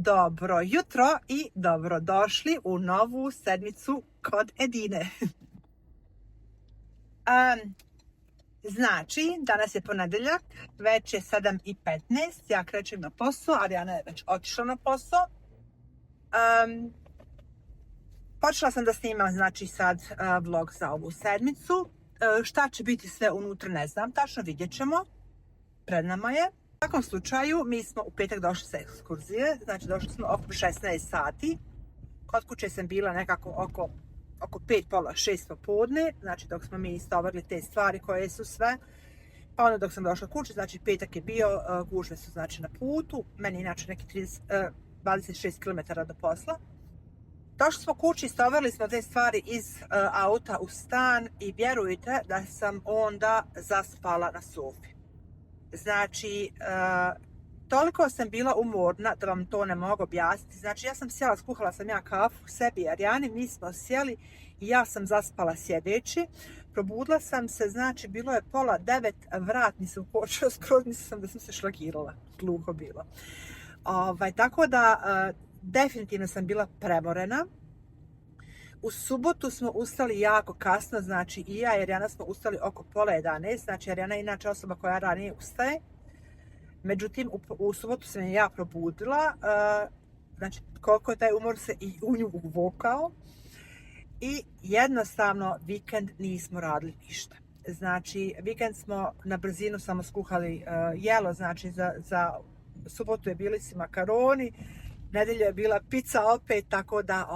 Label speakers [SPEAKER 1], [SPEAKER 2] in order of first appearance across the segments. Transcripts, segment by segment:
[SPEAKER 1] Dobro jutro i dobrodošli u novu sedmicu kod Edine. Znači, danas je ponedeljak, već je 7:15, ja krećem na posao, Arijana je već otišla na posao. Počela sam da snimam, znači sad vlog za ovu sedmicu. Šta će biti sve unutra ne znam, tačno vidjet ćemo. Pred nama je. U svakom slučaju, mi smo u petak došli sa ekskurzije, znači došli smo oko 16 sati. Kod kuće sam bila nekako oko 5, pola 6 popodne, znači dok smo mi istovarili te stvari koje su sve. Pa onda dok sam došla kuće, znači petak je bio, gužve su znači na putu, meni inače neki 26 km do posla. Došli smo kući, istovarili smo te stvari iz auta u stan i vjerujte da sam onda zaspala na sofi. Znači, toliko sam bila umorna da vam to ne mogu objasniti. Znači, ja sam sjela, skuhala sam ja kafu sebi i Arijani, mi smo sjeli i ja sam zaspala sjedeći. Probudila sam se, znači, bilo je 8:30, vrat mi se ukočio, skroz mislila da sam se šlagirala, gluho bilo. Tako da, definitivno sam bila premorena. U subotu smo ustali jako kasno, znači i ja i Arijana smo ustali oko 10:30, znači Arijana je inače osoba koja ranije ustaje. Međutim, u subotu sam ja probudila, znači koliko je taj umor se i u nju uvukao i jednostavno vikend nismo radili ništa. Znači, vikend smo na brzinu samo skuhali jelo, znači za subotu je bili si makaroni, nedelja je bila pizza opet, tako da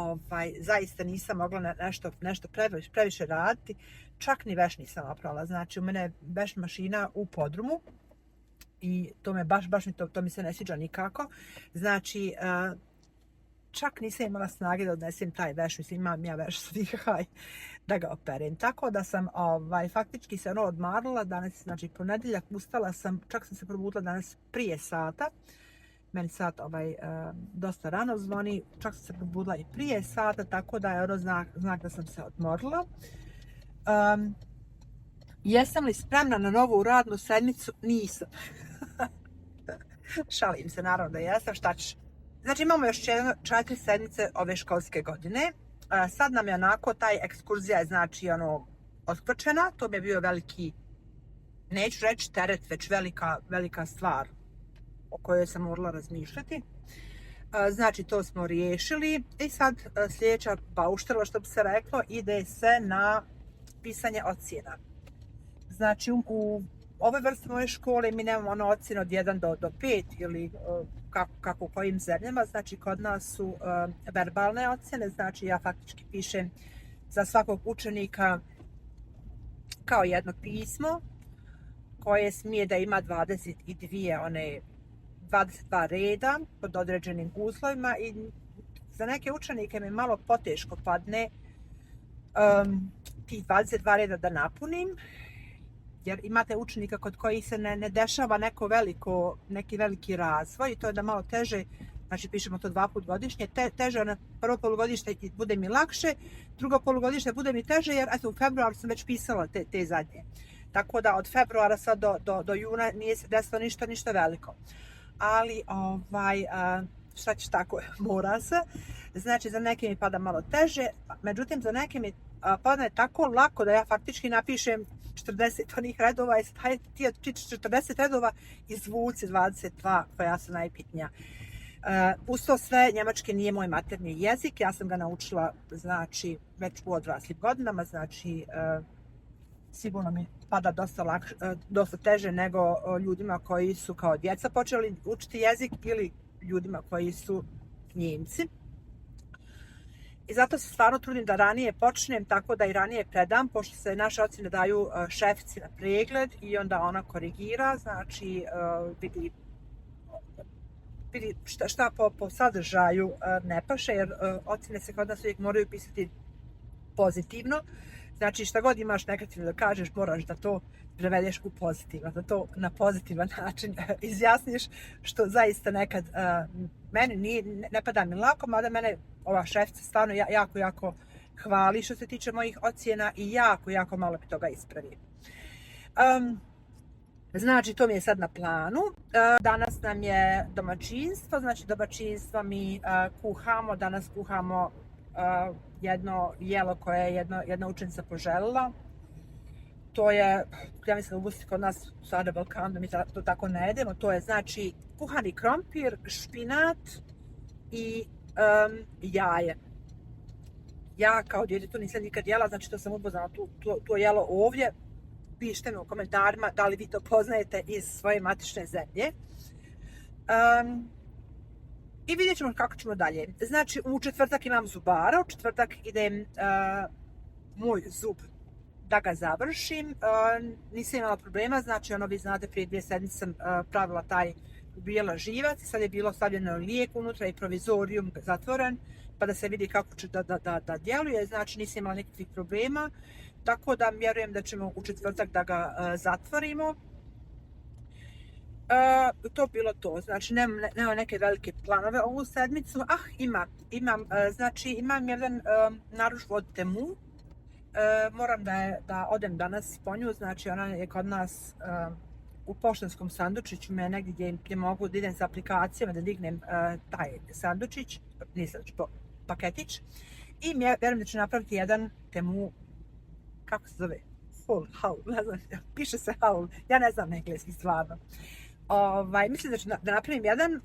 [SPEAKER 1] zaista nisam mogla nešto previše raditi. Čak ni veš nisam oprala. Znači, u mene je veš mašina u podrumu i to me baš to mi se ne sviđa nikako. Znači, čak nisam imala snage da odnesem taj veš, mislim imam ja veš svihaj da ga operem. Tako da sam faktički se odmarila danas, znači ponedeljak ustala sam, čak sam se probudila danas prije sata. Meni sat dosta rano zvoni, čak sam se probudila i prije sata, tako da je znak da sam se odmorila. Jesam li spremna na novu radnu sedmicu? Nisam. Šalim se, naravno da jesam, šta ćeš. Znači imamo još 4 sedmice ove školske godine. Sad nam je onako, taj ekskurzija je znači otkvrčena, to mi je bio veliki, neću reći teret, već velika stvar o kojoj sam morala razmišljati. Znači, to smo riješili i sad sljedeća bauštela, što bi se reklo, ide se na pisanje ocjena. Znači, u ovoj vrsti moje škole mi nemamo ocjenu od 1 do 5 ili kako u kojim zemljama. Znači, kod nas su verbalne ocjene, znači ja faktički pišem za svakog učenika kao jedno pismo koje smije da ima 22 reda pod određenim uslovima i za neke učenike mi malo poteško padne tih 22 reda da napunim, jer imate učenika kod kojih se ne dešava neki veliki razvoj i to je da malo teže, znači pišemo to 2 puta godišnje, teže prvo polugodište bude mi lakše, drugo polugodište bude mi teže jer eto u februaru sam već pisala te zadnje. Tako da od februara sad do juna nije se desilo ništa veliko. Ali šta će tako, mora se. Znači za neke mi pada malo teže, međutim za neke mi padne tako lako da ja faktički napišem 40 onih redova i ti od 40 redova izvuci 22 koja su najbitnija. Uz to sve, njemački nije moj maternji jezik, ja sam ga naučila znači već u odraslim godinama, znači sigurno mi pada dosta teže nego ljudima koji su kao djeca počeli učiti jezik ili ljudima koji su Njemci. I zato se stvarno trudim da ranije počnem, tako da i ranije predam, pošto se naše ocjene daju šefici na pregled i onda ona korigira, znači vidi šta po sadržaju ne paše, jer ocjene se kod nas uvijek moraju pisati pozitivno. Znači šta god imaš negativno da kažeš, moraš da to prevedeš u pozitivno, da to na pozitivan način izjasniš, što zaista nekad meni ne pada mi lako, mada mene ova šefica stvarno jako hvali što se tiče mojih ocjena i jako malo mi toga ispravi. Znači, to mi je sad na planu. Danas nam je domaćinstvo, znači domaćinstvo mi kuhamo. Danas kuhamo jedno jelo koje je jedna učenica poželjela. To je, ja mislim da u kod nas sada Balkanu da mi to tako ne jedemo. To je znači kuhani krompir, špinat i jaje. Ja kao dijete to nisam nikad jela, znači to sam upoznala to jelo ovdje. Pišite mi u komentarima da li vi to poznajete iz svoje matične zemlje. I vidjet ćemo kako ćemo dalje. Znači u četvrtak imam zubara, u četvrtak idem moj zub da ga završim. Nisam imala problema, znači vi znate prije 2 sedmice sam pravila taj bijela živac, sad je bilo stavljeno lijek unutra i provizorijum zatvoren, pa da se vidi kako će da djeluje, znači nisam imala nikakvih problema, tako da vjerujem da ćemo u četvrtak da ga zatvorimo. To bilo to, znači nema neke velike planove ovu sedmicu. Imam jedan narudžbu od Temu. Moram da odem danas po nju, znači ona je kod nas u poštanskom sandučiću, me negdje gdje mogu da idem sa aplikacijama da dignem taj sandučić, paketić, i vjerujem da ću napraviti jedan Temu, kako se zove, haul, ne znam, piše se haul, ja ne znam engleski stvarno. Mislim da ću da napravim jedan,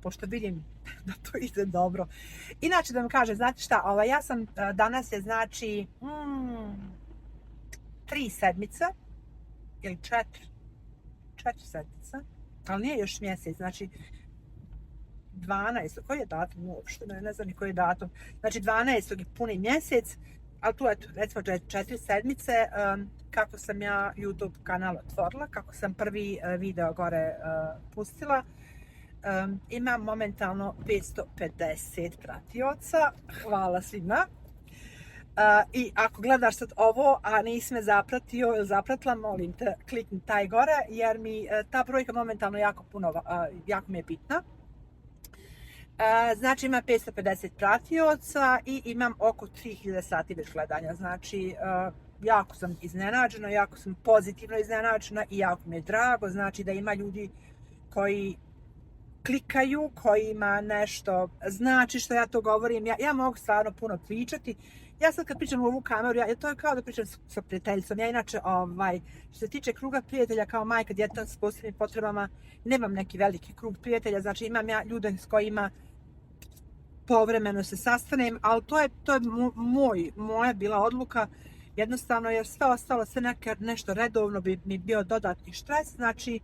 [SPEAKER 1] pošto vidim da to ide dobro. Inače da vam kažem, znate šta, ja sam danas je znači 3 sedmice, ili 4 sedmice, ali nije još mjesec, znači 12, koji je datum uopšte, ne znam ni koji je datum, znači 12. je puni mjesec, ali tu je recimo 4 sedmice kako sam ja YouTube kanal otvorila, kako sam prvi video gore pustila. Imam momentalno 550 pratioca, hvala svima. I ako gledaš sad ovo, a nisi me zapratio ili zapratila, molim te klikni taj gore, jer mi ta brojka momentalno jako mi je bitna. Znači imam 550 pratioca i imam oko 3000 sati već gledanja, znači jako sam iznenađena, jako sam pozitivno iznenađena i jako mi je drago, znači da ima ljudi koji klikaju, kojima nešto znači što ja to govorim. Ja mogu stvarno puno pričati. Ja sad kad pričam u ovu kameru, to je kao da pričam sa prijateljicom. Ja inače, što se tiče kruga prijatelja kao majka djeteta s posebnim potrebama, nemam neki veliki krug prijatelja, znači imam ja ljude s kojima povremeno se sastanem, ali to je moja bila odluka, jednostavno jer sve ostalo, sve nešto redovno bi mi bio dodatni stres, znači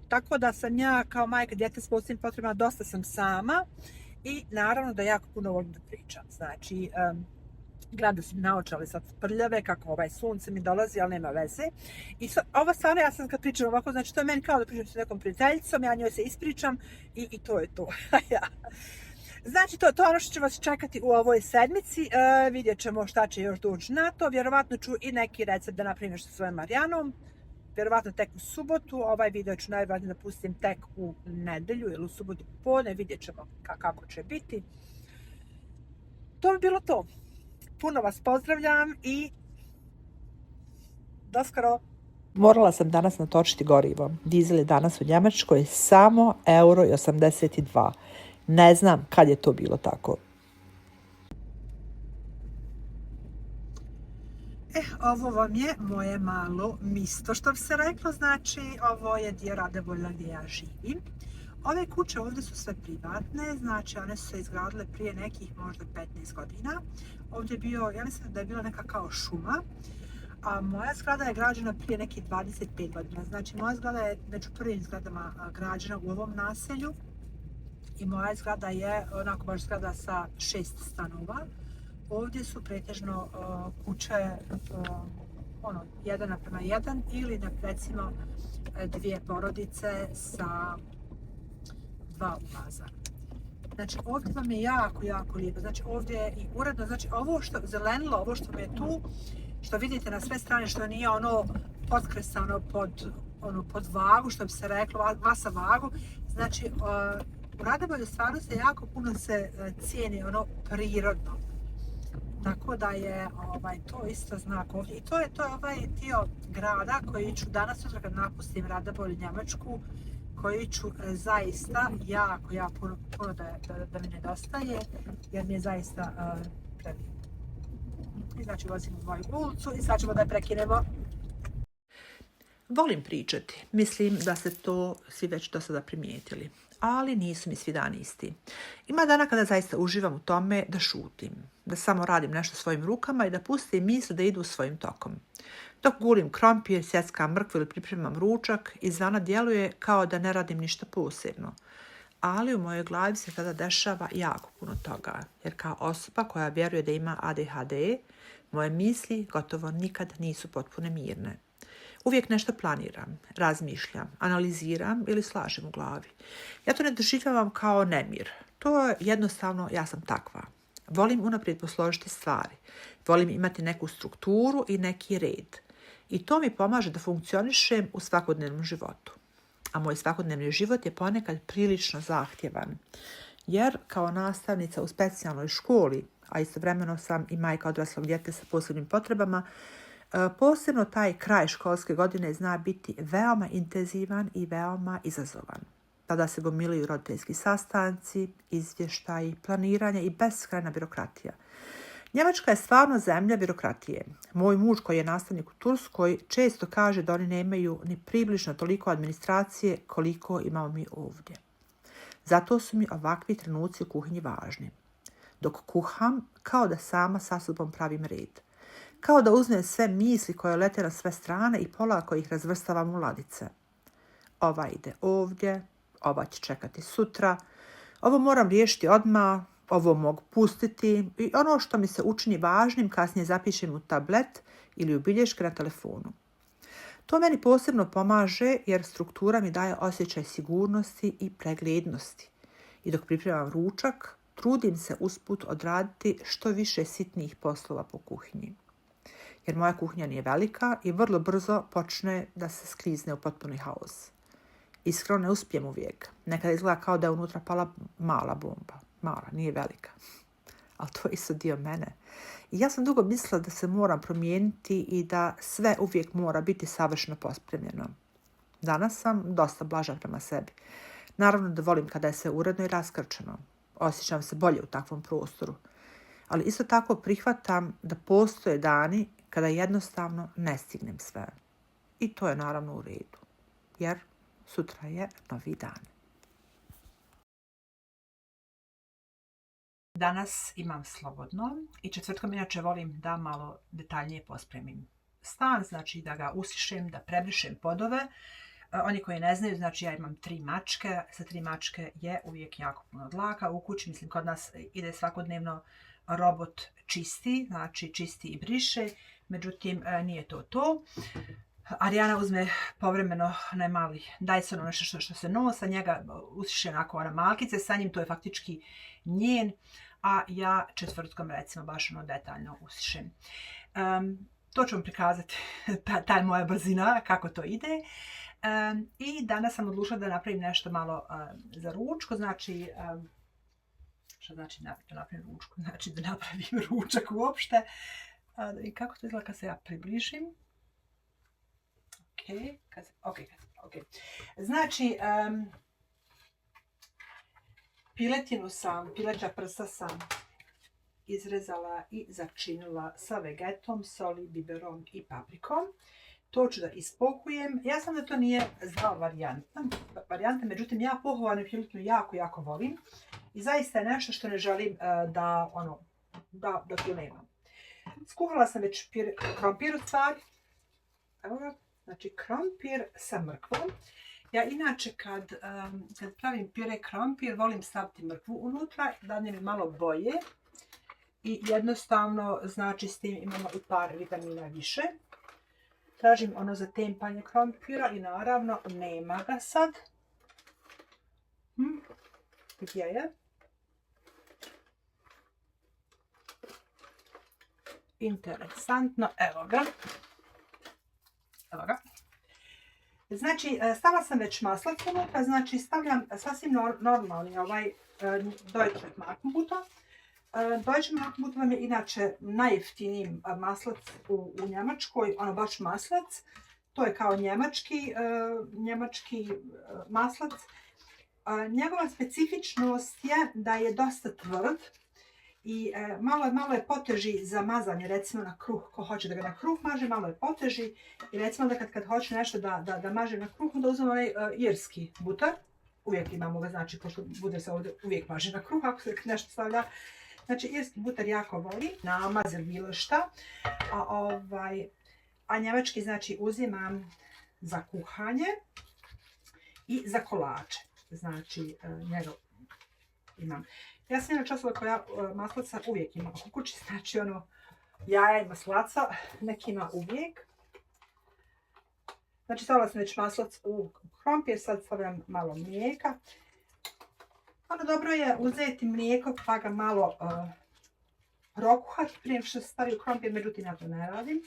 [SPEAKER 1] tako da sam ja kao majka djete s posebnim potrebama dosta sam sama i naravno da jako puno volim da pričam, znači gledam da sam naočale sad prljave kako sunce mi dolazi, ali nema veze. I ovo stvarno ja sam kad pričam ovako, znači to je meni kao da pričam s nekom prijateljicom, ja njoj se ispričam i to je to. Znači to je ono što će vas čekati u ovoj sedmici, vidjet ćemo šta će još doći na to, vjerovatno ću i neki recept da napravim sa svojom Marijanom, vjerovatno tek u subotu, ovaj video ću najvjerojatnije da pustim tek u nedelju ili u subotu popodne, vidjet ćemo kako će biti. To bi bilo to. Puno vas pozdravljam i do skoro. Morala sam danas natočiti gorivo. Dizel je danas u Njemačkoj samo €1,82. Ne znam kad je to bilo tako. Ovo vam je moje malo misto, što bi se reklo, znači ovo je dio Radebolja gdje ja živim. Ove kuće ovdje su sve privatne, znači one su se izgradile prije nekih možda 15 godina. Ovdje je bio, ja mislim da je bila neka kao šuma, a moja zgrada je građena prije nekih 25 godina. Znači moja zgrada je među prvim zgradama građena u ovom naselju i moja zgrada je onako baš zgrada sa 6 stanova. Ovdje su pretežno kuće 1:1 ili recimo 2 porodice sa 2 ulaza. Znači ovdje vam je jako lijepo, znači ovdje je i uredno, znači ovo što zelenilo, ovo što mi je tu, što vidite na sve strane, što nije ono potkresano pod vagu, što bi se reklo, vasa vagu, znači u Radebolju stvarno se jako puno cijeni ono prirodno. Tako da je to isto znak ovdje. I to je ovaj dio grada koji ću danas sutra kad napustim Radebolju Njemačku, koji ću zaista jako puno da mi nedostaje, jer mi je zaista predivno. I znači vozim u moju ulicu i sad ćemo da je prekinemo. Volim pričati. Mislim da ste to svi već do sada primijetili. Ali nisu mi svi dani isti. Ima dana kada zaista uživam u tome da šutim, da samo radim nešto svojim rukama i da pustim misli da idu svojim tokom. Dok gulim krompir, sjeckam mrkvu ili pripremam ručak, izvana djeluje kao da ne radim ništa posebno. Ali u mojoj glavi se tada dešava jako puno toga, jer kao osoba koja vjeruje da ima ADHD, moje misli gotovo nikad nisu potpuno mirne. Uvijek nešto planiram, razmišljam, analiziram ili slažem u glavi. Ja to ne doživljavam kao nemir. To je jednostavno, ja sam takva. Volim unaprijed posložiti stvari. Volim imati neku strukturu i neki red. I to mi pomaže da funkcionišem u svakodnevnom životu. A moj svakodnevni život je ponekad prilično zahtjevan. Jer kao nastavnica u specijalnoj školi, a istovremeno sam i majka odraslog djeteta sa posebnim potrebama, posebno taj kraj školske godine zna biti veoma intenzivan i veoma izazovan. Tada se gomilaju roditeljski sastanci, izvještaji, planiranje i beskrajna birokratija. Njemačka je stvarno zemlja birokratije. Moj muž koji je nastavnik u Turskoj često kaže da oni nemaju ni približno toliko administracije koliko imamo mi ovdje. Zato su mi ovakvi trenuci u kuhinji važni. Dok kuham, kao da sama sa sobom pravim red. Kao da uzmem sve misli koje lete na sve strane i polako ih razvrstavam u ladice. Ova ide ovdje, ova će čekati sutra, ovo moram riješiti odmah, ovo mogu pustiti i ono što mi se učini važnim kasnije zapišem u tablet ili u bilješke na telefonu. To meni posebno pomaže jer struktura mi daje osjećaj sigurnosti i preglednosti. I dok pripremam ručak, trudim se usput odraditi što više sitnijih poslova po kuhinji. Jer moja kuhinja nije velika i vrlo brzo počne da se sklizne u potpuni haos. Iskreno ne uspijem uvijek. Nekada izgleda kao da je unutra pala mala bomba. Mala, nije velika. Ali to je isto dio mene. I ja sam dugo mislila da se moram promijeniti i da sve uvijek mora biti savršeno pospremljeno. Danas sam dosta blaža prema sebi. Naravno da volim kada je sve uredno i raskrčeno. Osjećam se bolje u takvom prostoru. Ali isto tako prihvatam da postoje dani kada jednostavno ne stignem sve. I to je naravno u redu. Jer sutra je novi dan. Danas imam slobodno i četvrtkom inače volim da malo detaljnije pospremim stan, znači da ga usišem, da prebrišem podove. Oni koji ne znaju, znači ja imam 3 mačke, sa 3 mačke je uvijek jako puno dlaka. U kući, mislim, kod nas ide svakodnevno robot čisti, znači čisti i briše, međutim nije to to. Arijana uzme povremeno onaj mali Dyson, nešto što se nosa, njega usiše onako ona malkice, sa njim to je faktički njen, a ja četvrtkom recimo baš ono detaljno usišem. To ću vam prikazati, ta moja brzina, kako to ide. I danas sam odlučila da napravim nešto malo za ručko, znači, što znači da napravim ručko? Znači da napravim ručak uopšte. I kako to izgleda kad se ja približim? Ok. Znači, pileća prsa sam izrezala i začinila sa vegetom, soli, biberom i paprikom. To ću da ispohujem. Ja sam da to nije zdrava varijanta, međutim ja pohovanu piletinu jako volim. I zaista je nešto što ne želim da to nemam. Skuhala sam već krompir u stvari. Evo ga. Znači krompir sa mrkvom. Ja inače kad pravim pire krompir volim staviti mrkvu unutra, da mi malo boje. I jednostavno znači s tim imamo i par vitamina više. Tražim ono za tempanje krompira i naravno nema ga sad. Gdje je? Interesantno, evo ga. Znači, stavila sam već maslac unutra, znači stavljam sasvim normalni ovaj Deutsche Markenbutter. Deutsche Mark vam je inače najjeftiniji maslac u Njemačkoj, ono baš maslac. To je kao njemački maslac. Njegova specifičnost je da je dosta tvrd i malo je poteži za mazanje, recimo na kruh. Ko hoće da ga na kruh maže, malo je poteži. I recimo da kad hoće nešto da maže na kruh, onda uzmemo onaj irski butar. Uvijek imamo ga, znači, pošto butar se ovdje uvijek maže na kruh, ako se nešto stavlja. Znači, irski butar jako voli, namaz ili bilo šta. A njemački, znači, uzimam za kuhanje i za kolače. Znači, njega imam. Ja sam inače osoba koja maslaca uvijek ima u kući, znači ono, jaja i maslaca, neki ima uvijek. Znači, stavila sam već maslac u krompir, sad stavljam malo mlijeka. Ono dobro je uzeti mlijeko pa ga malo prokuhati prije što se stavi u krompir, međutim ja to ne radim.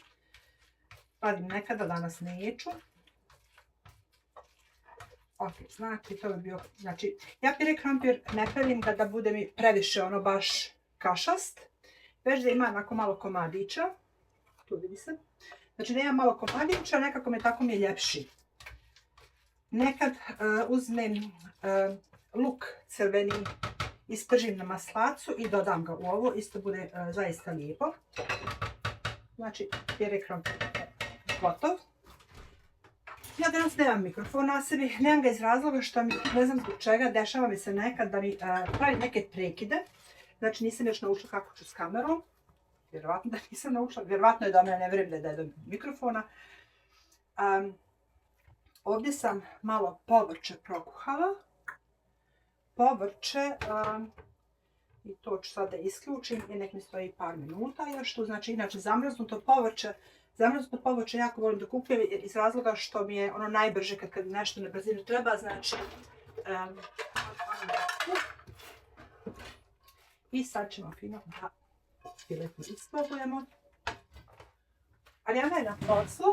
[SPEAKER 1] Radim nekada, danas neću. Ok, znači to bi bio, znači ja pire krompir ne pravim ga da bude mi previše ono baš kašast, već da ima onako malo komadića, tu vidi se, znači da ima malo komadića, nekako tako mi je ljepši. Nekad uzmem luk crveni, ispržim na maslacu i dodam ga u ovo, isto bude zaista lijepo. Znači pire krompir gotov. Ja danas nemam mikrofon na sebi, nemam ga iz razloga što mi, ne znam zbog čega, dešava mi se nekad da mi pravi neke prekide. Znači nisam još naučila kako ću s kamerom. Vjerovatno da nisam naučila, vjerovatno je da me ne vjerujem da je do mikrofona. Ovdje sam malo povrće prokuhala. Povrće, i to ću sada isključim i nek mi stoji par minuta još tu. Znači inače zamrznuto povrće. Zamrznuto povrće jako volim da kupujem iz razloga što mi je ono najbrže kad nešto na brzinu treba, znači i sad ćemo fino da filetno isprobujemo. Ali ja je na poslu.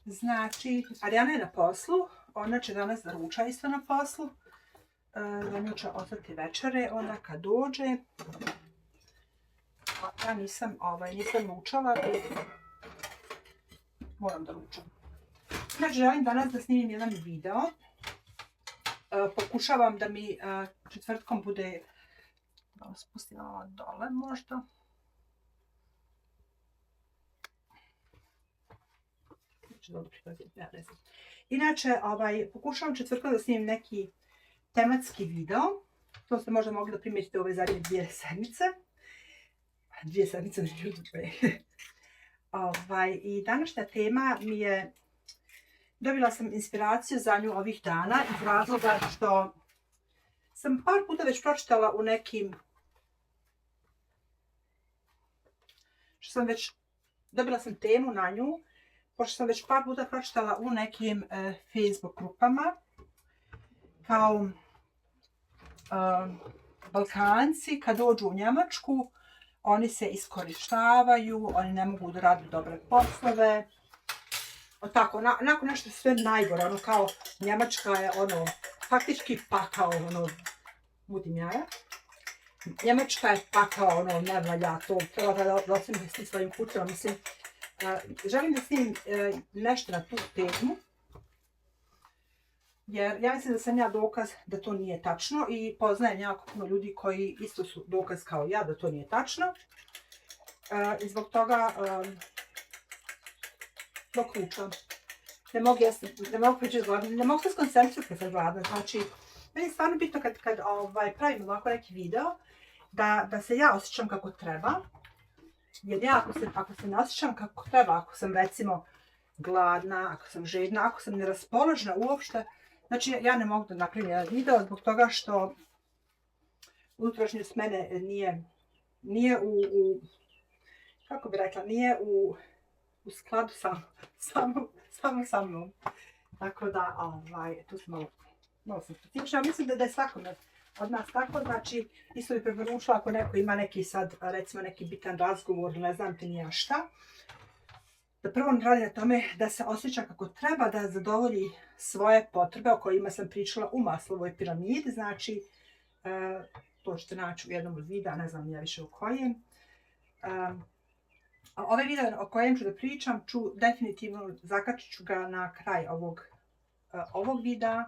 [SPEAKER 1] Znači, Arijana je na poslu, ona će danas da ruča isto na poslu. Za nju će ostati večere, ona kad dođe. Ja nisam ručala i moram da ručam. Znači, želim danas da snimim jedan video. Pokušavam da mi četvrtkom bude, da spustim ovo dole možda. Inače, pokušavam četvrtkom da snimim neki tematski video. To ste možda mogli da primijetite ove zadnje 2 sedmice. 2 sedmice na YouTube. I današnja tema mi je, dobila sam inspiraciju za nju ovih dana iz razloga što sam par puta već pročitala u nekim, dobila sam temu na nju, pošto sam već par puta pročitala u nekim Facebook grupama, kao Balkanci kad dođu u Njemačku, oni se iskorištavaju, oni ne mogu da rade dobre poslove. Tako, onako nešto sve najgore, ono kao Njemačka je ono, faktički pakao, ono, budim jaja. Njemačka je pakao, ono, ne valja to, treba da osim s svojim kućama, mislim. Želim da snimim nešto na tu temu, jer ja mislim da sam ja dokaz da to nije tačno i poznajem jako puno ljudi koji isto su dokaz kao ja da to nije tačno. I zbog toga dok ručam. Ne mogu pričati gladno, ne mogu se skoncentrirati kad sam gladna. Znači, meni je stvarno bitno kad pravim ovako neki video, da se ja osjećam kako treba. Jer ja ako se ne osjećam kako treba, ako sam recimo gladna, ako sam žedna, ako sam neraspoložena uopšte, znači ja ne mogu da napravim jedan video zbog toga što unutrašnjost mene nije kako bi rekla, nije u skladu samo sa mnom. Tako da, tu sam malo specifična. Mislim da je svakome od nas tako, znači isto bi preporučila ako neko ima neki sad, recimo neki bitan razgovor, ne znam ti nija šta, da prvo radi na tome da se osjeća kako treba, da zadovolji svoje potrebe o kojima sam pričala u Maslowoj piramidi, znači to ćete naći u jednom od videa, ne znam ja više u kojem. A ovaj video o kojem ću da pričam, definitivno zakačit ću ga na kraj ovog videa,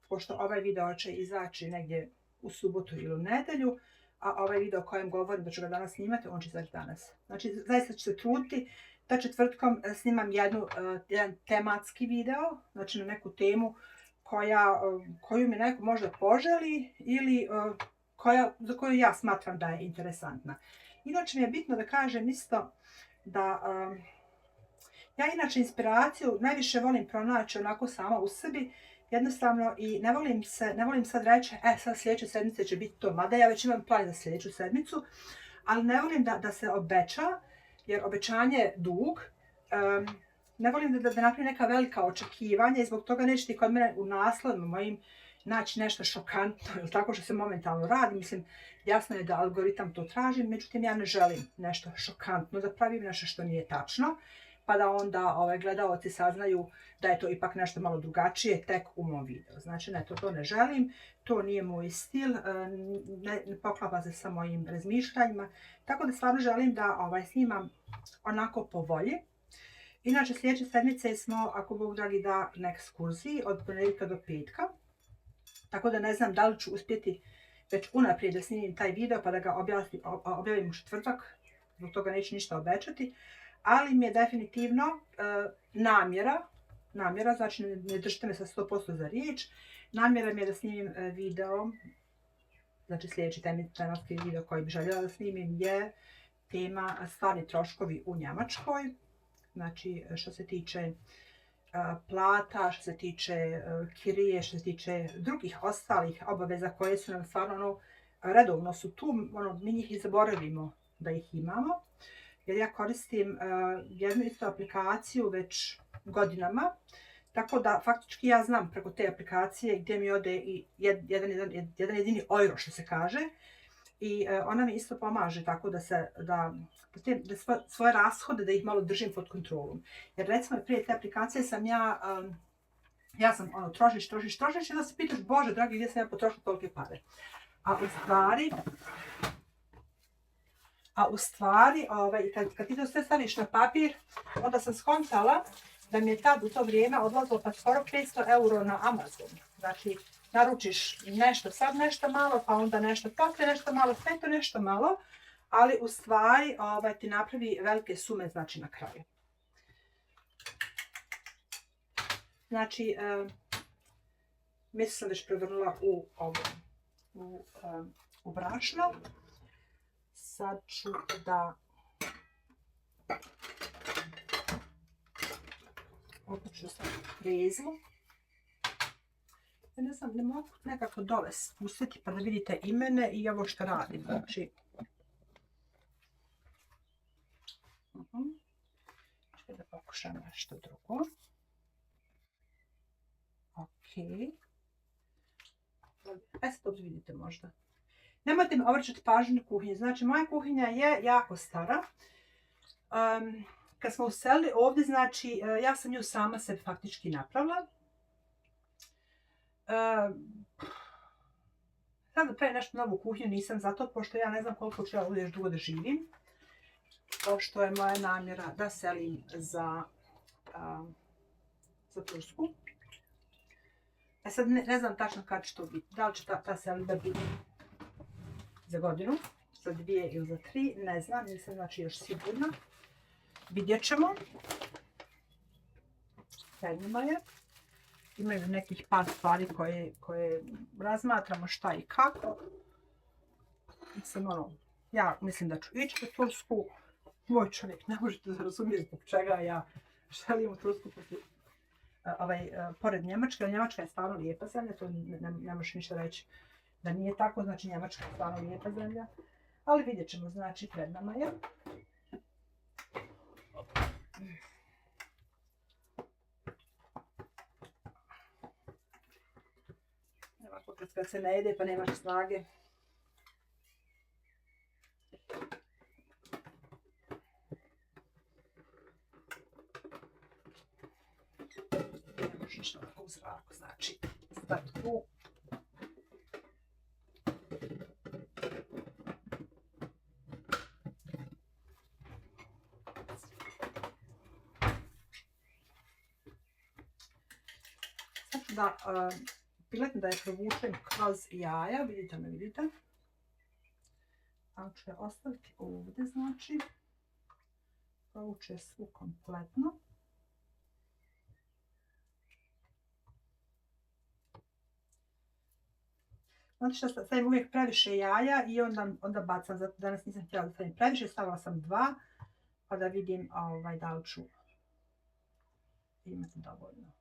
[SPEAKER 1] pošto ovaj video će izaći negdje u subotu ili u nedelju, a ovaj video o kojem govorim da ću ga danas snimati, on će izaći danas. Znači, zaista ću se truditi da četvrtkom snimam jedan tematski video, znači na neku temu koju mi neko možda poželi ili za koju ja smatram da je interesantna. Inače mi je bitno da kažem isto da ja inače inspiraciju najviše volim pronaći onako sama u sebi, jednostavno, i ne volim sad reći, sad sljedeće sedmice će biti to, mada ja već imam plan za sljedeću sedmicu, ali ne volim da se obeća, jer obećanje je dug. Ne volim da napravim neka velika očekivanja i zbog toga neće ti kod mene u naslovima mojim naći nešto šokantno ili tako što se momentalno radi. Mislim, jasno je da algoritam to traži, međutim ja ne želim nešto šokantno da pravim, nešto što nije tačno, pa da onda gledaoci saznaju da je to ipak nešto malo drugačije tek u mom videu. Znači, ne, to ne želim, to nije moj stil, ne poklapa se sa mojim razmišljanjima, tako da stvarno želim da snimam onako po volji. Inače, sljedeće sedmice smo, ako Bog dragi da, na ekskurziji od ponedjeljka do petka, tako da ne znam da li ću uspjeti već unaprijed da snimim taj video pa da ga objavim u četvrtak, zbog toga neću ništa obećati, ali mi je definitivno namjera, znači ne držite me sa 100% za riječ, namjera mi je da snimim video, znači sljedeći tematski video koji bi željela da snimim je tema stvarni troškovi u Njemačkoj, znači što se tiče plata, što se tiče kirije, što se tiče drugih ostalih obaveza koje su nam stvarno redovno su tu, mi njih i zaboravimo da ih imamo. Jer ja koristim jednu istu aplikaciju već godinama, tako da faktički ja znam preko te aplikacije gdje mi ode i jedan jedini euro, što se kaže, i ona mi isto pomaže tako da svoje rashode da ih malo držim pod kontrolom. Jer recimo prije te aplikacije sam ja sam trošiš i onda se pitaš, Bože dragi, gdje sam ja potrošila tolike pare. A u stvari, kad ti to sve staviš na papir, onda sam skontala da mi je tad u to vrijeme odlazilo pa skoro 500 euro na Amazon. Znači, naručiš nešto, sad nešto malo, pa onda nešto, poslije nešto malo, sve to nešto malo, ali u stvari ti napravi velike sume, znači, na kraju. Znači, mislim sam već prevrnula u brašno. Sad ću da ću sam prezlu. Ja ne znam, ne mogu nekako dole spustiti pa da vidite i mene i ovo što radim. Znači, ću da pokušam nešto drugo. Ok. Sad to vidite možda. Nemojte mi obraćati pažnju na kuhinju. Znači, moja kuhinja je jako stara. Kad smo uselili ovdje, znači, ja sam nju sama sebi faktički napravila. Sad da pravim nešto novu kuhinju nisam zato, pošto ja ne znam koliko ću ja ovdje još dugo da živim. Pošto je moja namjera da selim za Tursku. Sad ne znam tačno kada će to biti. Da li će ta selidba biti za godinu, za 2 ili za 3, ne znam, nisam znači još sigurna. Vidjet ćemo. Pred njima je. Imaju nekih par stvari koje razmatramo šta i kako. Ja mislim da ću ići u Tursku. Moj čovjek ne možete da razumijeti zbog čega ja želim u Tursku pored Njemačke, ali Njemačka je stvarno lijepa zemlja, to ne možeš ništa reći da nije tako, znači Njemačka je stvarno lijepa zemlja, ali vidjet ćemo, znači pred nama je. Evo Tako kad se ne jede pa nemaš snage. Ne možeš ovako u zraku, znači staviti tu. Da piletinu da je provučem kroz jaja, vidite me, vidite. Ali ću je ostaviti ovdje, znači. Provuče svu kompletno. Znači što stavim uvijek previše jaja i onda bacam, zato danas nisam htjela da stavim previše, stavila sam 2, pa da vidim da li ću imati dovoljno.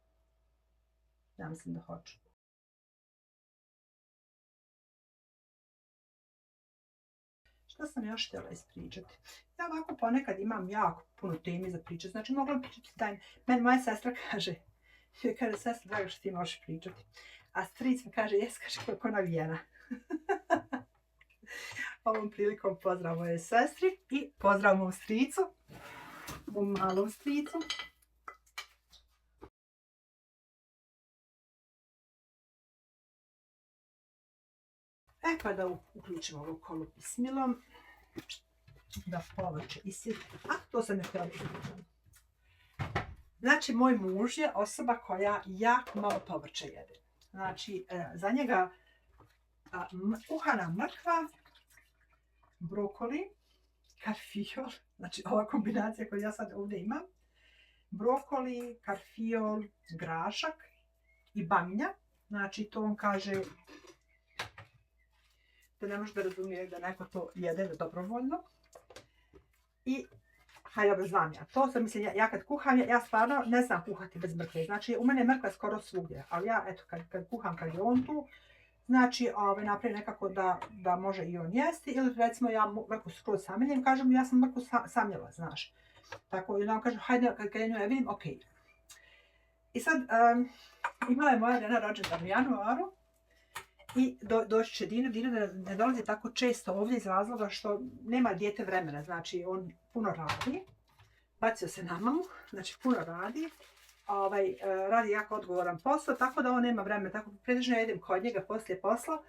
[SPEAKER 1] Ja mislim da hoću. Što sam još htjela ispričati? Ja ovako ponekad imam jako puno temi za pričati. Znači mogla pričati tajno. Meni moja sestra kaže, sestra, drago što ti možeš pričati. A stric mi kaže, jes, kaže, koliko navijena. Ovom prilikom pozdrav moje sestri i pozdrav mom stricu, mom malom stricu. Pa da uključimo ovu kolu bismilom, da povrće isjeti. To sam ne htjela vidjeti. Znači, moj muž je osoba koja jako malo povrće jede. Znači, za njega kuhana mrkva, brokoli, karfiol, znači ova kombinacija koju ja sad ovdje imam, brokoli, karfiol, grašak i bamja. Znači, to on kaže da ne može da razumije da neko to jede dobrovoljno. I hajde, znam ja. To sam mislim, ja kad kuham, ja stvarno ne znam kuhati bez mrkve. Znači, u mene je mrkva skoro svugdje. Ali ja, eto, kad kuham, kad je on tu, znači, napravim nekako da može i on jesti. Ili recimo ja mrkvu skroz samljem, kažem ja sam mrkvu samljela, znaš. Tako, i onda on kaže, hajde, kad ja nju ne vidim, okej. I sad, imala je moja žena rođendan u januaru. I doći će Dino. Dino ne dolazi tako često ovdje iz razloga što nema dijete vremena. Znači, on puno radi. Bacio se na mamu. Znači, puno radi. Radi jako odgovoran posao, tako da on nema vremena. Tako pretežno ja idem kod njega poslije posla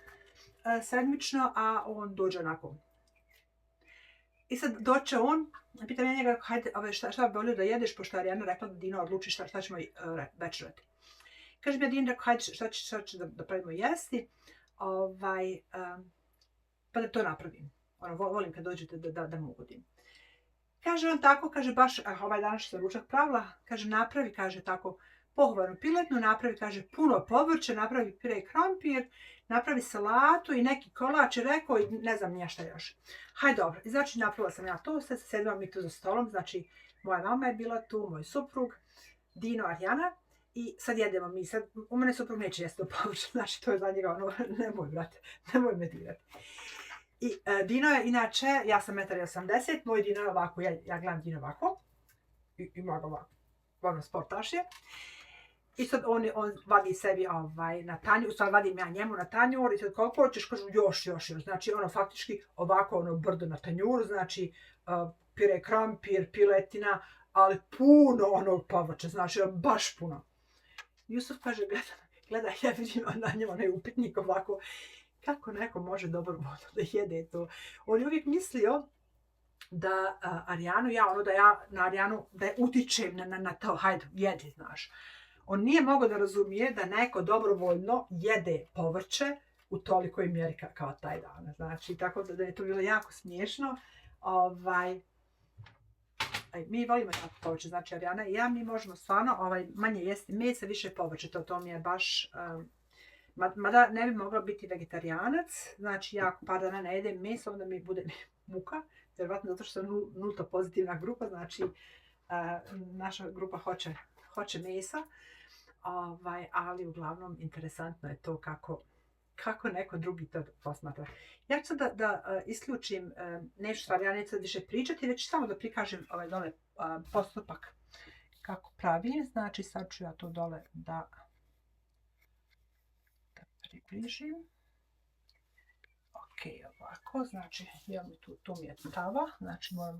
[SPEAKER 1] sedmično, a on dođe onako. I sad doće on, pitam ja njega, hajde, šta bi volio da jedeš, pošto je Arijana rekla da Dino odluči šta ćemo večerati. Kaže mi Dino, hajde, šta će da pravimo jesti, pa da to napravim. Volim kad dođete da mu ugodim. Kaže on tako, kaže baš, danas sam ručak pravila, kaže napravi, kaže tako, pohovanu piletnu, napravi, kaže puno povrće, napravi pire krompir, napravi salatu i neki kolač, rekao i ne znam nija šta još. Hajde dobro, i znači napravila sam ja to, sad sedimo mi tu za stolom, znači moja mama je bila tu, moj suprug, Dino, Arijana. I sad jedemo mi, sad u mene suprug neće jesti to povrće, znači to je za njega ono, nemoj brate, nemoj me dirati. I Dino je inače, ja sam 1,80 m, moj Dino je ovako, ja gledam Dino ovako, ima ga ovako, ono sportaš je. I sad on vadi sebi na tanjur, sad vadim ja njemu na tanjur i sad koliko hoćeš, kažu još, znači ono faktički ovako ono brdo na tanjuru, znači pire krompir, piletina, ali puno onog povrća, znači baš puno. Jusuf kaže, gledaj, ja vidim na njemu onaj upitnik ovako, kako neko može dobro da jede to. On je uvijek mislio da Arijanu, da ja na Arijanu, da je utičem na to, hajde, jedi, znaš. On nije mogao da razumije da neko dobrovoljno jede povrće u tolikoj mjeri kao taj dan. Znači, tako da je to bilo jako smiješno. Mi volimo jako povrće, znači Arijana i ja, mi možemo stvarno manje jesti mesa, više povrće, to mi je baš, mada ne bi mogla biti vegetarijanac, znači ja par dana ne jedem meso, onda mi bude muka, vjerovatno zato što je nulta pozitivna grupa, znači naša grupa hoće mesa, ali uglavnom interesantno je to kako neko drugi to posmatra. Ja ću sad da isključim nešto stvari, ja neću sad više pričati, već samo da prikažem dole postupak kako pravim. Znači sad ću ja to dole da približim. Ok, ovako, znači, tu mi je tava, znači moram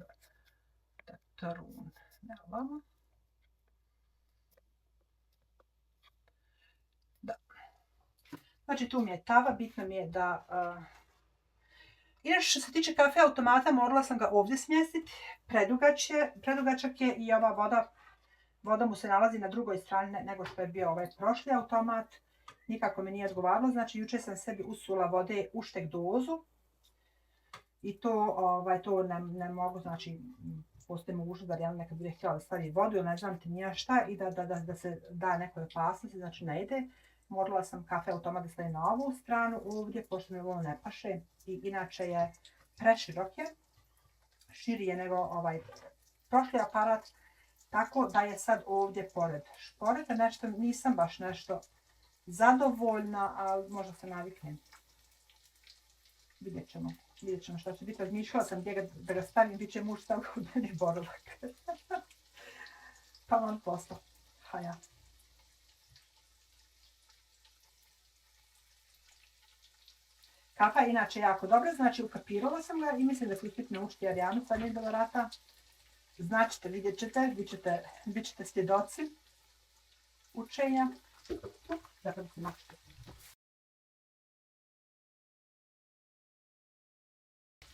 [SPEAKER 1] da trun ovamo. Da. Znači, tu mi je tava, bitno mi je da... Inače, što se tiče kafe automata, morala sam ga ovdje smjestiti. Predugačak je i ova voda mu se nalazi na drugoj strani nego što je bio ovaj prošli automat. Nikako mi nije odgovaralo, znači jučer sam sebi usula vode u štek dozu. I to ne mogu, znači postoji mogućnost da Rijana nekad bude htjela da stavi vodu ili ne znam ti nija šta i da se da nekoj opasnosti, znači ne ide. Morala sam kafe automat da stavim na ovu stranu ovdje, pošto mi ovo ne paše. I inače je preširok je, širi je nego ovaj prošli aparat, tako da je sad ovdje pored šporeta. Nešto nisam baš nešto zadovoljna, ali možda se naviknem. Vidjet ćemo što će biti. Razmišljala sam da ga stavim, bit će muž stavio u meni boravak. Pa vam posla. Haja. Kafa je inače jako dobra, znači ukapirala sam ga i mislim da se uspjeti naučiti Arijanu sa njeg rata. Značite, vidjet ćete, bit ćete svjedoci učenja. Dakle, da se naučite.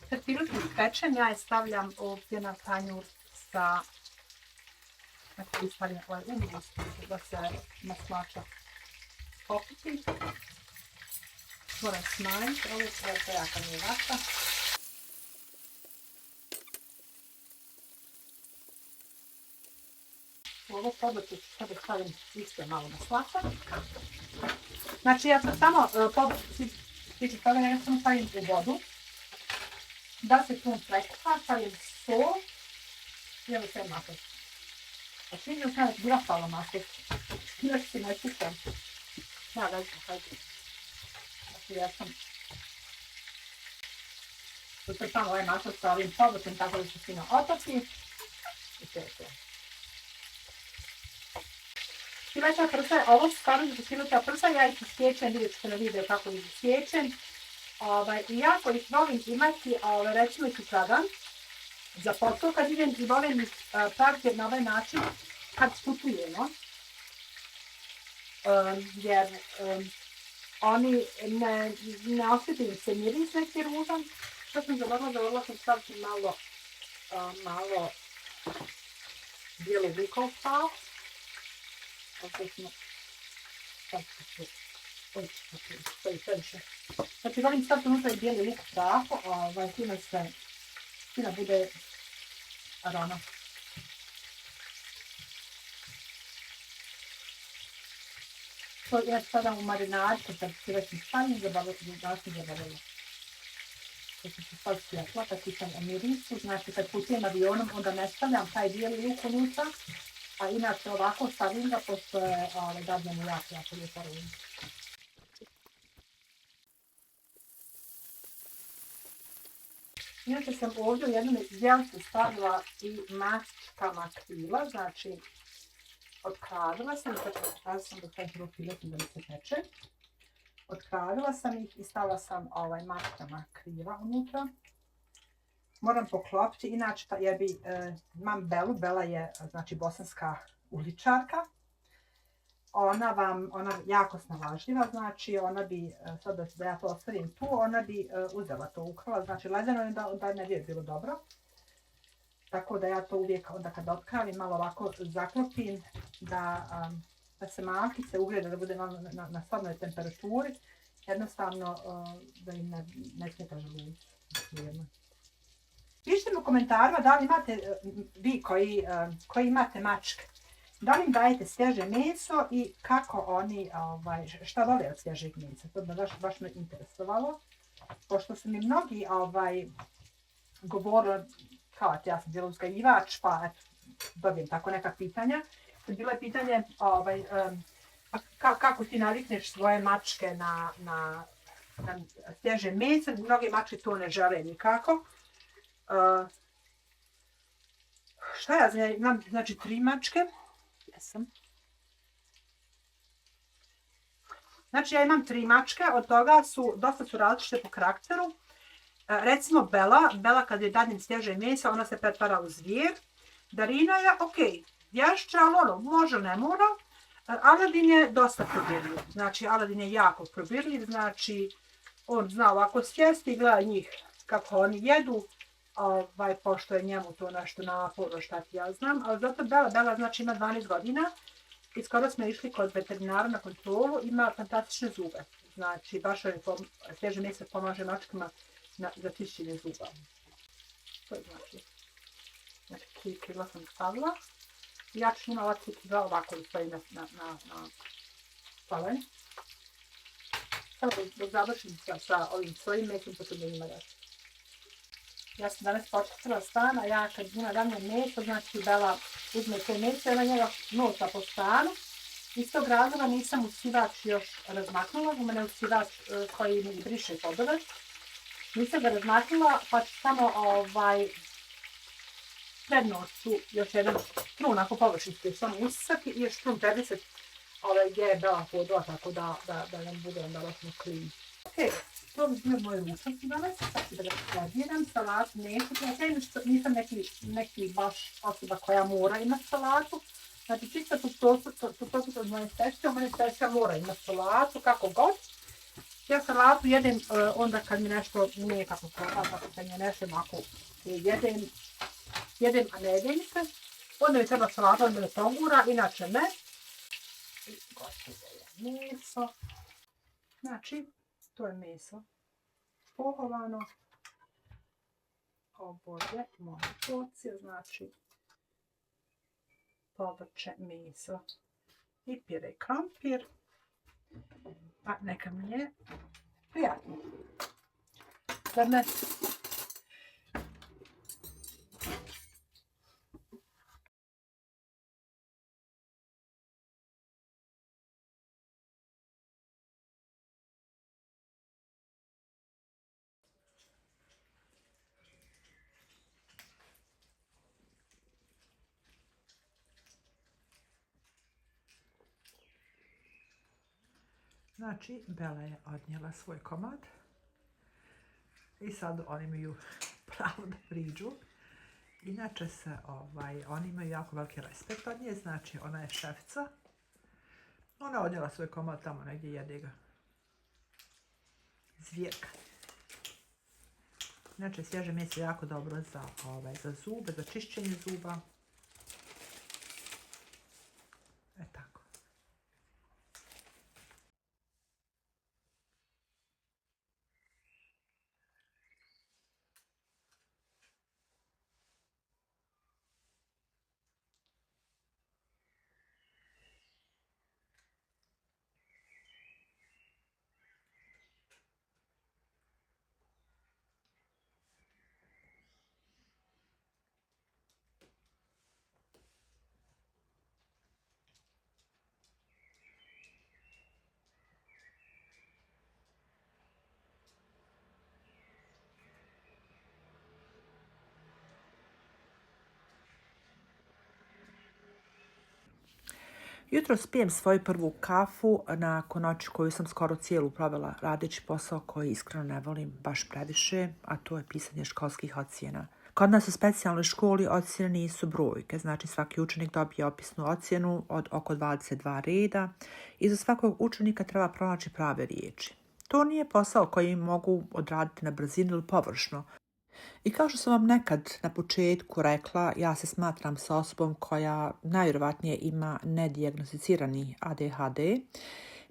[SPEAKER 1] Kad pirutu ispečem, ja je stavljam ovdje na tanjur sa... Znači, stavljam ovaj umus da se maslača pokupi. Moram smanjiti, ovo je sve jaka mi je vata. U ovo pobotu ću sada stavim isto malo maslača. Znači, ja sam samo pobotu tiče toga, ja samo stavim u vodu. Da se tu prekuha, stavim sol i evo sve maslo. A čini mi se da je bila stala maslo. Još si ne čušam. Da, hajde. Znači ja sam utrpam ovaj maslo sa ovim pobotom tako da se fino otopi. I to je to. Sileća prsa, ovo su stvarno za sileća prsa, ja ih isječem, vidjet ćete na video kako ih isječem. I jako ih volim imati, recimo i sutradan, za posao kad idem i volim ih praviti na ovaj način kad putujemo. Jer oni ne osjeti im se miris neki ružan. Što sam zaboravila sam staviti malo bijelu lukov pao. Znači, volim staviti unutra i bijeli luk u prahu, fina bude aroma. To ja stavljam u marinad, kad se već stavim, zabavila. Kad se staviti svjetla, kad pitam o mirisu, znači kad putujem avionom, onda ne stavljam taj bijeli luk unutra, a inače ovako stavim ga, pošto je dadne mu jako lijepo aroma. Inače sam ovdje u jednom izbjelcu stavila i mačka makrila, znači otkradila sam, do taj profileti da mi se peče. Otkradila sam ih i stavila sam mačka makrila unutra. Moram poklopiti, inače imam Belu, Bela je znači bosanska uličarka. Ona jako snalažljiva, znači ona bi, sad da ja to ostavim tu, ona bi uzela to, ukrala, znači ledeno je da ne bi bilo dobro. Tako da ja to uvijek onda kad otkravim malo ovako zaklopim, da se malkice ugrede, da bude na stvarnoj temperaturi, jednostavno da im ne smeta želudac. Pišite mi u komentarima da li imate, vi koji imate mačke, da li im dajete svježe meso i kako oni, šta vole od svježeg mesa. To bi baš me interesovalo. Pošto su mi mnogi govorili, kao ja sam bila uzgajivač, pa dobijem tako neka pitanja. Bilo je pitanje kako ti navikneš svoje mačke na svježe meso. Mnogi mačke to ne žele nikako. Šta ja znam, imam znači 3 mačke. Jesam. Znači ja imam 3 mačke, od toga dosta su različite po karakteru. Recimo Bela kad je dadim svježe meso, ona se pretvara u zvijer. Darina je vješća, ali može, ne mora. Aladin je dosta probirljiv. Znači Aladin je jako probirljiv, znači on zna ovako sjesti i gleda njih kako oni jedu. Pošto je njemu to nešto naporno, šta ti ja znam. Ali zato Bela znači ima 12 godina. I skoro smo išli kod veterinara na kontrolu, ima fantastične zube. Znači, baš svježe meso pomaže mačkama za čišćenje zuba. To je znači 3 kila sam stavila. Ja ću njima ova 3 kila ovako da stoji na palen. Samo da završim sa ovim svojim mesom, pa ću da njima reći. Ja sam danas počistila stan, a ja kad njima dam meso, znači Bela uzme to meso i ona njega nosa po stanu. Iz tog razloga nisam usivač još razmaknula, u mene usivač koji mi briše podove. Nisam ga razmaknula, pa ću samo prednošću još jedan trun, ako površinski samo usisati i još trun predisati gdje je Bela podova, tako da nam bude onda lošno klin. To bi bio moj ručak danas, tako da ga serviram, salatu neću, ja nisam neki baš osoba koja mora imati salatu. Znači, čisto tu prosut od moje sestre mora imati salatu, kako god. Ja salatu jedem onda kad mi nešto nije kako treba, kako se ne nešem, ako jedem, a ne jedem se. Onda mi treba salata, onda me tongura, inače ne. I gospođe je meso. Znači, to je meso pohovano. Ovo je moja porcija, znači povrće, meso i pire krompir. Pa neka mi je prijatno. Zar ne? Znači, Bela je odnijela svoj komad i sad oni imaju pravo da priđu. Inače oni imaju jako veliki respekt od nje, znači ona je šefica. Ona je odnijela svoj komad tamo negdje, jede ga. Zvijeka. Inače, svježe meso je jako dobro za zube, za čišćenje zuba. Tako. Jutros pijem svoju prvu kafu nakon noći koju sam skoro cijelu provela radeći posao koji iskreno ne volim baš previše, a to je pisanje školskih ocjena. Kod nas u specijalnoj školi ocjene nisu brojke, znači svaki učenik dobije opisnu ocjenu od oko 22 reda i za svakog učenika treba pronaći prave riječi. To nije posao koji mogu odraditi na brzinu ili površno. I kao što sam vam nekad na početku rekla, ja se smatram sa osobom koja najvjerojatnije ima nedijagnosticirani ADHD.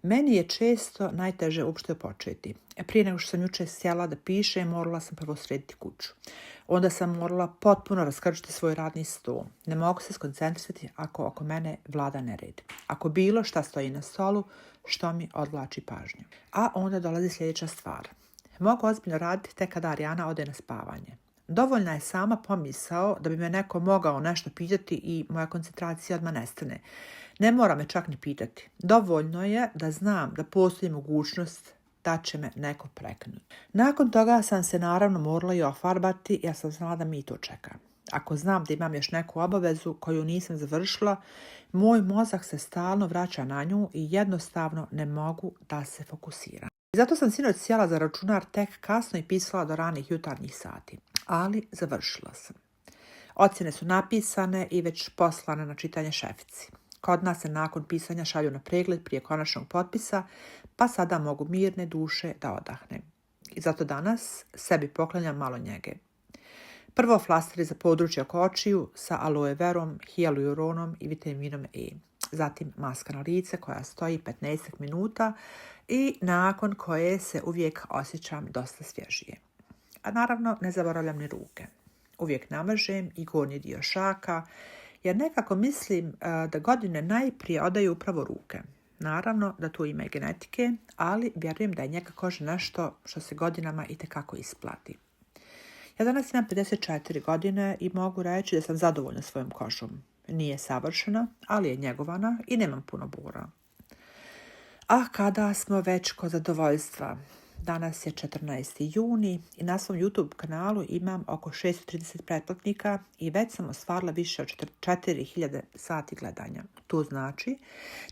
[SPEAKER 1] Meni je često najteže uopšte početi. Prije nego što sam jučer sjela da pišem, morala sam prvo srediti kuću. Onda sam morala potpuno raskrčiti svoj radni stol. Ne mogu se skoncentrisati ako oko mene vlada nered. Ako bilo šta stoji na stolu, što mi odvlači pažnju. A onda dolazi sljedeća stvar. Mogu ozbiljno raditi tek kada Arijana ode na spavanje. Dovoljna je sama pomisao da bi me neko mogao nešto pitati i moja koncentracija odmah nestane. Ne mora me čak ni pitati. Dovoljno je da znam da postoji mogućnost da će me neko prekinuti. Nakon toga sam se naravno morala i ofarbati, ja sam znala da mi to čeka. Ako znam da imam još neku obavezu koju nisam završila, moj mozak se stalno vraća na nju i jednostavno ne mogu da se fokusiram. I zato sam sinoć sjela za računar tek kasno i pisala do ranih jutarnjih sati. Ali završila sam. Ocjene su napisane i već poslane na čitanje šefici. Kod nas se nakon pisanja šalju na pregled prije konačnog potpisa, pa sada mogu mirne duše da odahnem. I zato danas sebi poklanjam malo njege. Prvo flasteri za područje oko očiju sa aloe verom, hijaluronom i vitaminom E. Zatim maska na lice koja stoji 15 minuta i nakon koje se uvijek osjećam dosta svježije. A naravno ne zaboravljam ni ruke. Uvijek namažem i gornji dio šaka, jer nekako mislim da godine najprije odaju upravo ruke. Naravno da tu ima i genetike, ali vjerujem da je njega koža nešto što se godinama itekako isplati. Ja danas imam 54 godine i mogu reći da sam zadovoljna svojom kožom. Nije savršena, ali je njegovana i nemam puno bora. A kada smo već kod zadovoljstva, danas je 14. juni i na svom YouTube kanalu imam oko 630 pretplatnika i već sam ostvarila više od 4000 sati gledanja. To znači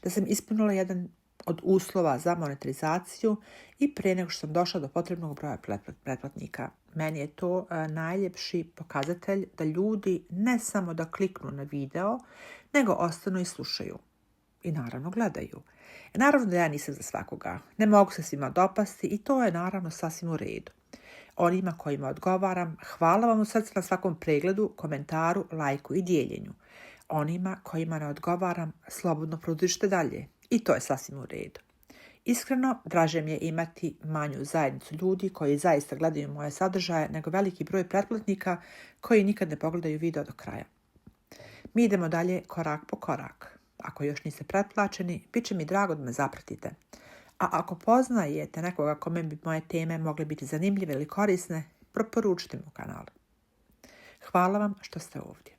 [SPEAKER 1] da sam ispunila jedan od uslova za monetizaciju i prije nego što sam došla do potrebnog broja pretplatnika. Meni je to najljepši pokazatelj da ljudi ne samo da kliknu na video, nego ostanu i slušaju. I naravno gledaju. Naravno da ja nisam za svakoga. Ne mogu se svima dopasti i to je naravno sasvim u redu. Onima kojima odgovaram, hvala vam u srcu na svakom pregledu, komentaru, lajku i dijeljenju. Onima kojima ne odgovaram, slobodno produžite dalje. I to je sasvim u redu. Iskreno, draže mi je imati manju zajednicu ljudi koji zaista gledaju moje sadržaje nego veliki broj pretplatnika koji nikad ne pogledaju video do kraja. Mi idemo dalje korak po korak. Ako još niste pretplaćeni, bit će mi drago da me zapratite. A ako poznajete nekoga kome bi moje teme mogle biti zanimljive ili korisne, preporučite mu kanal. Hvala vam što ste ovdje.